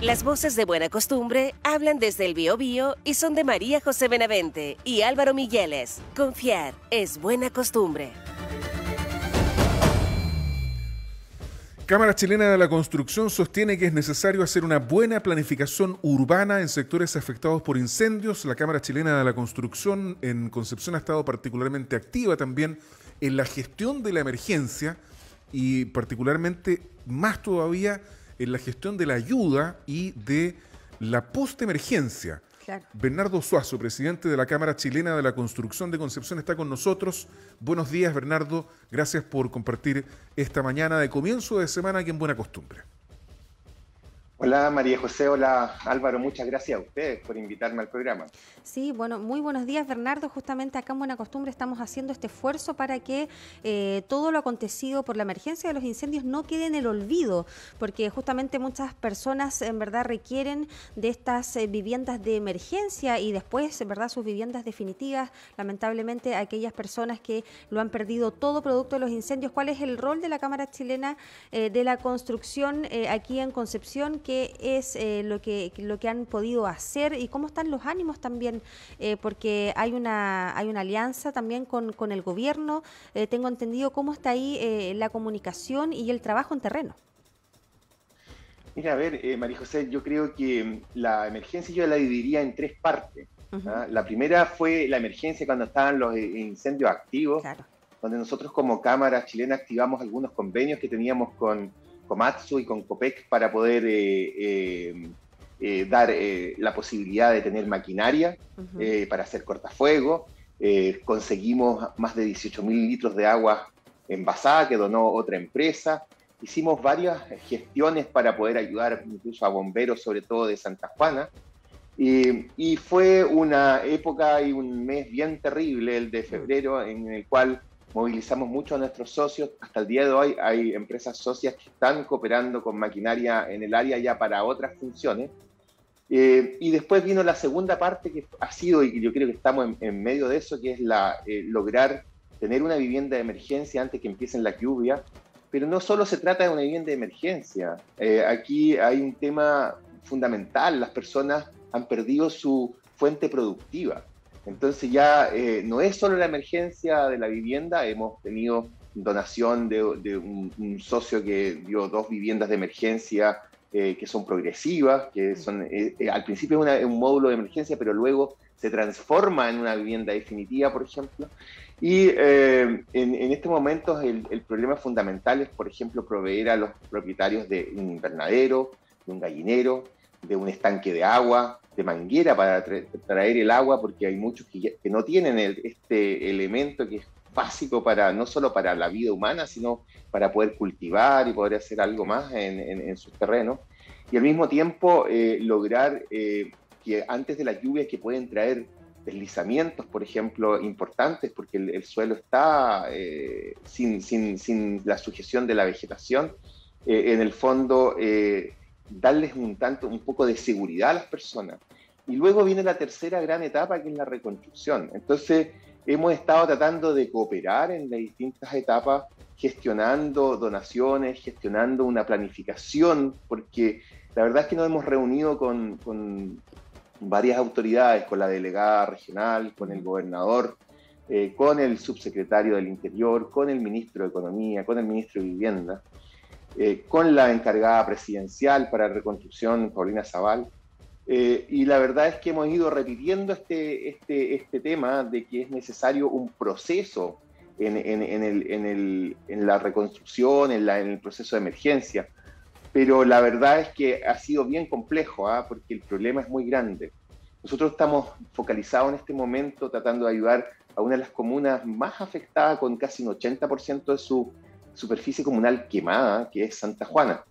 Las voces de Buena Costumbre hablan desde el Biobío y son de María José Benavente y Álvaro Migueles. Confiar es buena costumbre. Cámara Chilena de la Construcción sostiene que es necesario hacer una buena planificación urbana en sectores afectados por incendios. La Cámara Chilena de la Construcción en Concepción ha estado particularmente activa también en la gestión de la emergencia y particularmente más todavía en la gestión de la ayuda y de la postemergencia. Claro. Bernardo Suazo, presidente de la Cámara Chilena de la Construcción de Concepción, está con nosotros. Buenos días, Bernardo. Gracias por compartir esta mañana de comienzo de semana aquí en Buena Costumbre. Hola María José, hola Álvaro, muchas gracias a ustedes por invitarme al programa. Sí, bueno, muy buenos días, Bernardo. Justamente acá en Buena Costumbre estamos haciendo este esfuerzo para que todo lo acontecido por la emergencia de los incendios no quede en el olvido, porque justamente muchas personas en verdad requieren de estas viviendas de emergencia y después, en verdad, sus viviendas definitivas. Lamentablemente, aquellas personas que lo han perdido todo producto de los incendios. ¿Cuál es el rol de la Cámara Chilena de la Construcción aquí en Concepción? ¿Qué es lo que han podido hacer y cómo están los ánimos también? Porque hay una alianza también con el gobierno. Tengo entendido cómo está ahí la comunicación y el trabajo en terreno. Mira, a ver, María José, yo creo que la emergencia yo la dividiría en tres partes. ¿Ah? La primera fue la emergencia cuando estaban los incendios activos, Claro. donde nosotros como Cámara Chilena activamos algunos convenios que teníamos con Komatsu y con Copec para poder dar la posibilidad de tener maquinaria para hacer cortafuegos. Conseguimos más de 18.000 litros de agua envasada que donó otra empresa. Hicimos varias gestiones para poder ayudar incluso a bomberos, sobre todo de Santa Juana. Y fue una época y un mes bien terrible, el de febrero, en el cual movilizamos mucho a nuestros socios. Hasta el día de hoy hay empresas socias que están cooperando con maquinaria en el área ya para otras funciones. Y después vino la segunda parte que ha sido, y yo creo que estamos en medio de eso, que es lograr tener una vivienda de emergencia antes que empiecen las lluvias. Pero no solo se trata de una vivienda de emergencia. Aquí hay un tema fundamental. Las personas han perdido su fuente productiva. Entonces ya no es solo la emergencia de la vivienda, hemos tenido donación de un socio que dio 2 viviendas de emergencia que son progresivas, que son al principio es un módulo de emergencia, pero luego se transforma en una vivienda definitiva, por ejemplo. Y en este momento el problema fundamental es, por ejemplo, proveer a los propietarios de un invernadero, de un gallinero, de un estanque de agua, de manguera para traer el agua, porque hay muchos que no tienen este elemento que es básico para no solo para la vida humana, sino para poder cultivar y poder hacer algo más en sus terrenos. Y al mismo tiempo lograr que antes de las lluvias que pueden traer deslizamientos, por ejemplo, importantes, porque el suelo está sin la sujeción de la vegetación, en el fondo darles un poco de seguridad a las personas. Y luego viene la tercera gran etapa, que es la reconstrucción. Entonces, hemos estado tratando de cooperar en las distintas etapas, gestionando donaciones, gestionando una planificación, porque la verdad es que nos hemos reunido con varias autoridades, con la delegada regional, con el gobernador, con el subsecretario del Interior, con el ministro de Economía, con el ministro de Vivienda, con la encargada presidencial para reconstrucción, Paulina Zaval, y la verdad es que hemos ido repitiendo este tema de que es necesario un proceso en la reconstrucción, en el proceso de emergencia, pero la verdad es que ha sido bien complejo, porque el problema es muy grande. Nosotros estamos focalizados en este momento tratando de ayudar a una de las comunas más afectadas, con casi un 80% de su superficie comunal quemada, que es Santa Juana.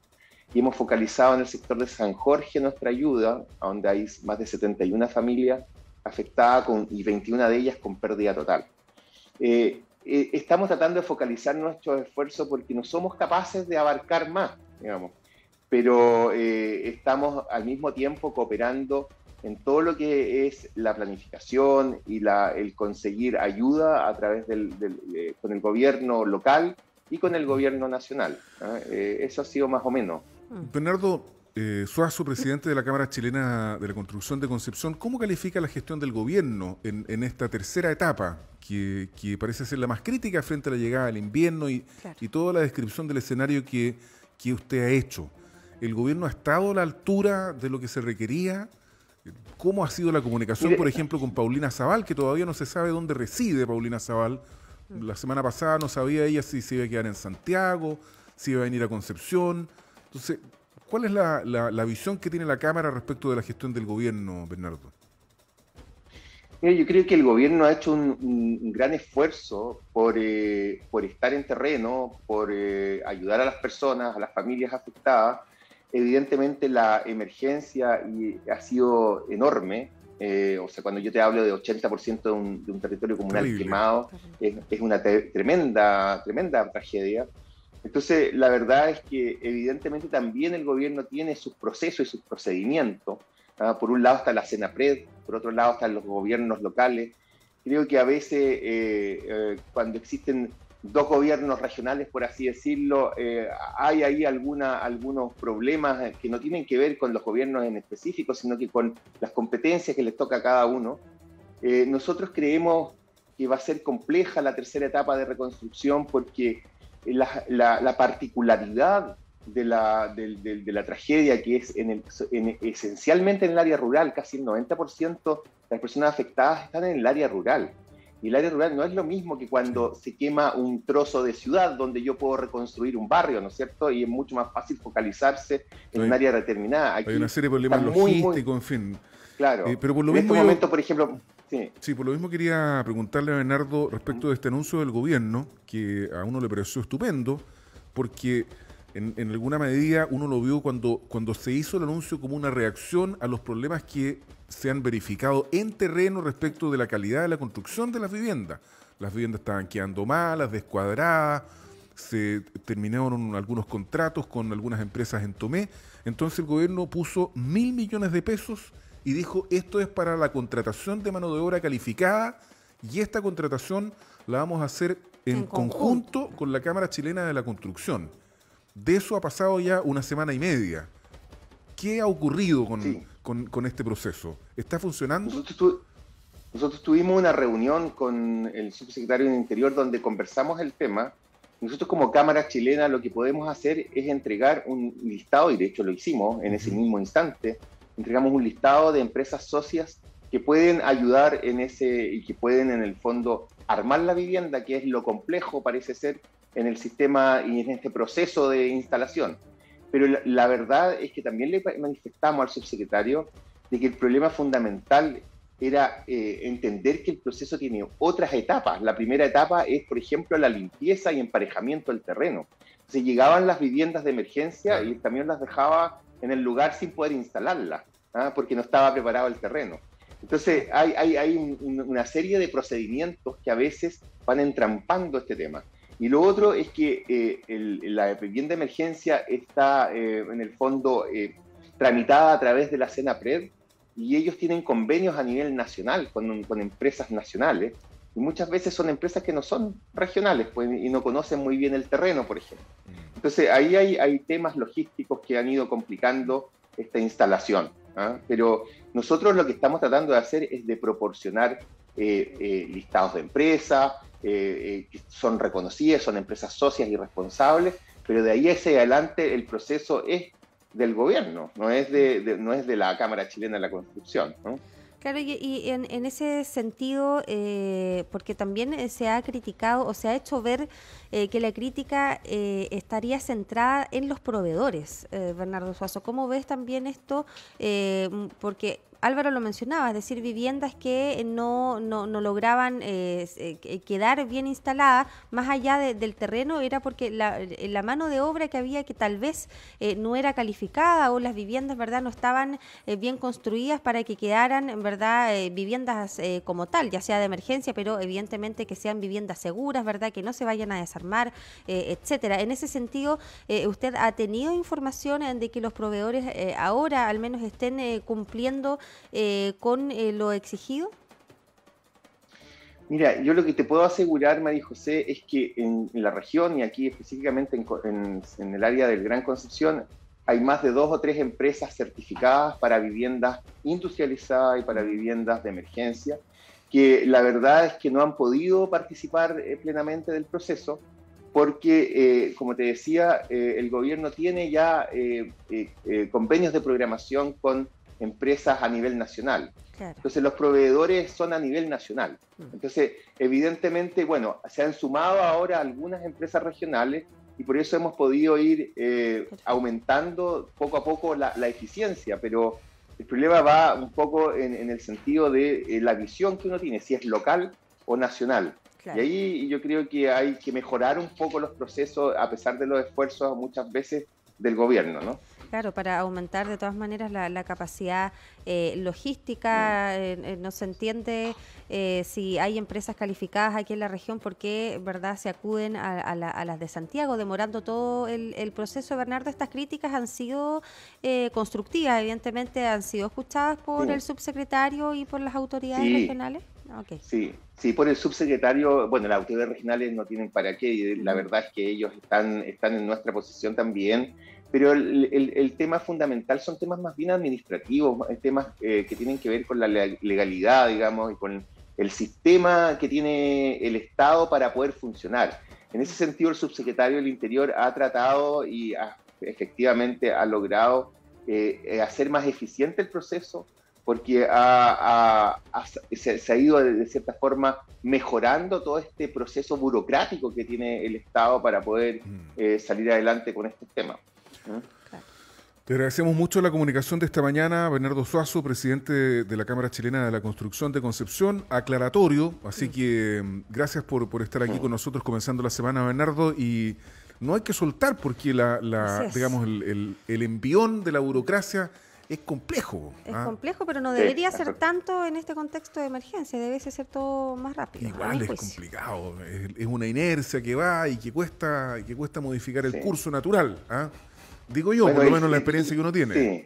Y hemos focalizado en el sector de San Jorge nuestra ayuda, donde hay más de 71 familias afectadas y 21 de ellas con pérdida total. Estamos tratando de focalizar nuestros esfuerzos porque no somos capaces de abarcar más, digamos, pero estamos al mismo tiempo cooperando en todo lo que es la planificación y el conseguir ayuda a través con el gobierno local y con el gobierno nacional. Eso ha sido más o menos. Bernardo, Suazo, presidente de la Cámara Chilena de la Construcción de Concepción, ¿cómo califica la gestión del gobierno en esta tercera etapa, que parece ser la más crítica frente a la llegada del invierno y toda la descripción del escenario que usted ha hecho? ¿El gobierno ha estado a la altura de lo que se requería? ¿Cómo ha sido la comunicación, por ejemplo, con Paulina Zabal, que todavía no se sabe dónde reside Paulina Zabal? La semana pasada no sabía ella si se iba a quedar en Santiago, si iba a venir a Concepción. Entonces, ¿cuál es la visión que tiene la Cámara respecto de la gestión del gobierno, Bernardo? Yo creo que el gobierno ha hecho un gran esfuerzo por estar en terreno, por ayudar a las personas, a las familias afectadas. Evidentemente la emergencia ha sido enorme. O sea, cuando yo te hablo de 80% de un territorio comunal quemado, es una tremenda tragedia. Entonces, la verdad es que evidentemente también el gobierno tiene sus procesos y sus procedimientos. Por un lado está la Senapred, por otro lado están los gobiernos locales. Creo que a veces cuando existen dos gobiernos regionales, por así decirlo, hay ahí algunos problemas que no tienen que ver con los gobiernos en específico, sino que con las competencias que les toca a cada uno. Nosotros creemos que va a ser compleja la tercera etapa de reconstrucción porque la particularidad de la tragedia, que es esencialmente en el área rural, casi el 90% de las personas afectadas están en el área rural. Y el área rural no es lo mismo que cuando se quema un trozo de ciudad donde yo puedo reconstruir un barrio, ¿no es cierto? Y es mucho más fácil focalizarse en un área determinada. Aquí hay una serie de problemas logísticos, en fin. Claro. Pero por lo en mismo este momento, por ejemplo... Sí, por lo mismo quería preguntarle a Bernardo respecto de este anuncio del gobierno, que a uno le pareció estupendo, porque en alguna medida uno lo vio cuando se hizo el anuncio como una reacción a los problemas que se han verificado en terreno respecto de la calidad de la construcción de las viviendas. Las viviendas estaban quedando malas, descuadradas, se terminaron algunos contratos con algunas empresas en Tomé. Entonces el gobierno puso 1.000 millones de pesos y dijo, esto es para la contratación de mano de obra calificada y esta contratación la vamos a hacer en conjunto con la Cámara Chilena de la Construcción. De eso ha pasado ya una semana y media. ¿Qué ha ocurrido con este proceso? ¿Está funcionando? Nosotros tuvimos una reunión con el subsecretario del Interior donde conversamos el tema. Nosotros como Cámara Chilena lo que podemos hacer es entregar un listado, y de hecho lo hicimos en ese mismo instante. Entregamos un listado de empresas socias que pueden ayudar y que pueden en el fondo armar la vivienda, que es lo complejo parece ser en el sistema y en este proceso de instalación. Pero la verdad es que también le manifestamos al subsecretario de que el problema fundamental era entender que el proceso tiene otras etapas. La primera etapa es, por ejemplo, la limpieza y emparejamiento del terreno. Se llegaban las viviendas de emergencia y también las dejaba en el lugar sin poder instalarlas, porque no estaba preparado el terreno. Entonces hay una serie de procedimientos que a veces van entrampando este tema. Y lo otro es que la vivienda de emergencia está en el fondo tramitada a través de la Senapred y ellos tienen convenios a nivel nacional con empresas nacionales y muchas veces son empresas que no son regionales pues, y no conocen muy bien el terreno, por ejemplo. Entonces ahí hay temas logísticos que han ido complicando esta instalación. Pero nosotros lo que estamos tratando de hacer es de proporcionar listados de empresas que son reconocidas, son empresas socias y responsables, pero de ahí hacia adelante el proceso es del gobierno, no es de la Cámara Chilena de la Construcción, ¿no? Claro, y en ese sentido, porque también se ha criticado o se ha hecho ver que la crítica estaría centrada en los proveedores, Bernardo Suazo. ¿Cómo ves también esto? Porque Álvaro lo mencionaba, es decir, viviendas que no lograban quedar bien instaladas, más allá del terreno, era porque la mano de obra que había que tal vez no era calificada o las viviendas, ¿verdad?, no estaban bien construidas para que quedaran, ¿verdad?, viviendas como tal, ya sea de emergencia, pero evidentemente que sean viviendas seguras, ¿verdad?, que no se vayan a desarmar, etcétera. En ese sentido, ¿usted ha tenido información de que los proveedores ahora al menos estén cumpliendo con lo exigido? Mira, yo lo que te puedo asegurar, María José, es que en la región y aquí específicamente en el área del Gran Concepción hay más de 2 o 3 empresas certificadas para viviendas industrializadas y para viviendas de emergencia, que la verdad es que no han podido participar plenamente del proceso, porque, como te decía, el gobierno tiene ya convenios de programación con empresas a nivel nacional. Claro. Entonces, los proveedores son a nivel nacional. Entonces, evidentemente, bueno, se han sumado ahora algunas empresas regionales y por eso hemos podido ir aumentando poco a poco la eficiencia, pero el problema va un poco en el sentido de la visión que uno tiene, si es local o nacional. Claro. Y ahí yo creo que hay que mejorar un poco los procesos a pesar de los esfuerzos muchas veces del gobierno, ¿no? Claro, para aumentar de todas maneras la capacidad logística. No se entiende si hay empresas calificadas aquí en la región, por qué, ¿verdad?, se acuden a las de Santiago, demorando todo el proceso. Bernardo, estas críticas han sido constructivas, evidentemente han sido escuchadas por el subsecretario y por las autoridades regionales. Okay. Sí, por el subsecretario. Bueno, las autoridades regionales no tienen para qué, y la verdad es que ellos están en nuestra posición también, pero el tema fundamental son temas más bien administrativos, temas que tienen que ver con la legalidad, digamos, y con el sistema que tiene el Estado para poder funcionar. En ese sentido, el subsecretario del Interior ha tratado y efectivamente ha logrado hacer más eficiente el proceso, porque se ha ido de cierta forma mejorando todo este proceso burocrático que tiene el Estado para poder salir adelante con estos temas. Te agradecemos mucho la comunicación de esta mañana, Bernardo Suazo, presidente de la Cámara Chilena de la Construcción de Concepción, aclaratorio, así que gracias por estar aquí con nosotros comenzando la semana, Bernardo, y no hay que soltar porque digamos, el envión de la burocracia es complejo. Es complejo, pero no debería ser tanto en este contexto de emergencia, debe ser todo más rápido. Igual es complicado, es una inercia que va y que cuesta modificar el curso natural, digo yo, bueno, por lo menos la experiencia que uno tiene.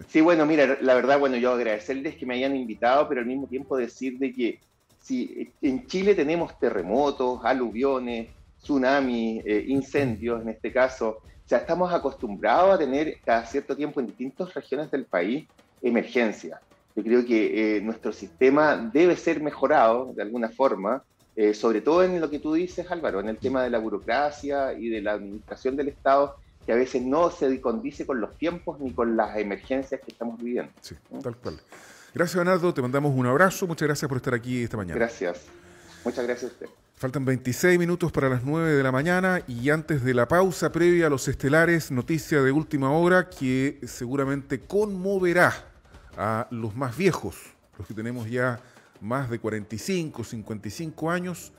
Sí, bueno, mira, la verdad, bueno, yo agradecerles que me hayan invitado, pero al mismo tiempo decir de que si en Chile tenemos terremotos, aluviones, tsunamis, incendios en este caso, o sea, estamos acostumbrados a tener cada cierto tiempo en distintas regiones del país emergencias. Yo creo que nuestro sistema debe ser mejorado de alguna forma, sobre todo en lo que tú dices, Álvaro, en el tema de la burocracia y de la administración del Estado, que a veces no se condice con los tiempos ni con las emergencias que estamos viviendo. Sí, tal cual. Gracias, Bernardo, te mandamos un abrazo, muchas gracias por estar aquí esta mañana. Gracias, muchas gracias a usted. Faltan 26 minutos para las 9 de la mañana y antes de la pausa previa a los estelares, noticia de última hora que seguramente conmoverá a los más viejos, los que tenemos ya más de 45, 55 años.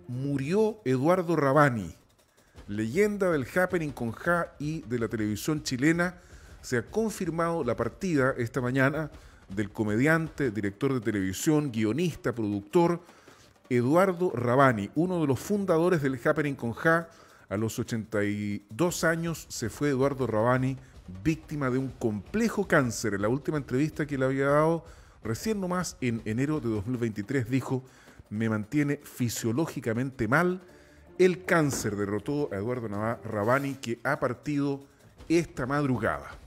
Murió Eduardo Rabani, leyenda del Happening con Ja y de la televisión chilena. Se ha confirmado la partida esta mañana del comediante, director de televisión, guionista, productor, Eduardo Rabani, uno de los fundadores del Happening con Ja. A los 82 años se fue Eduardo Rabani, víctima de un complejo cáncer. En la última entrevista que le había dado, recién nomás en enero de 2023, dijo: me mantiene fisiológicamente mal. El cáncer derrotó a Eduardo Rabani, que ha partido esta madrugada.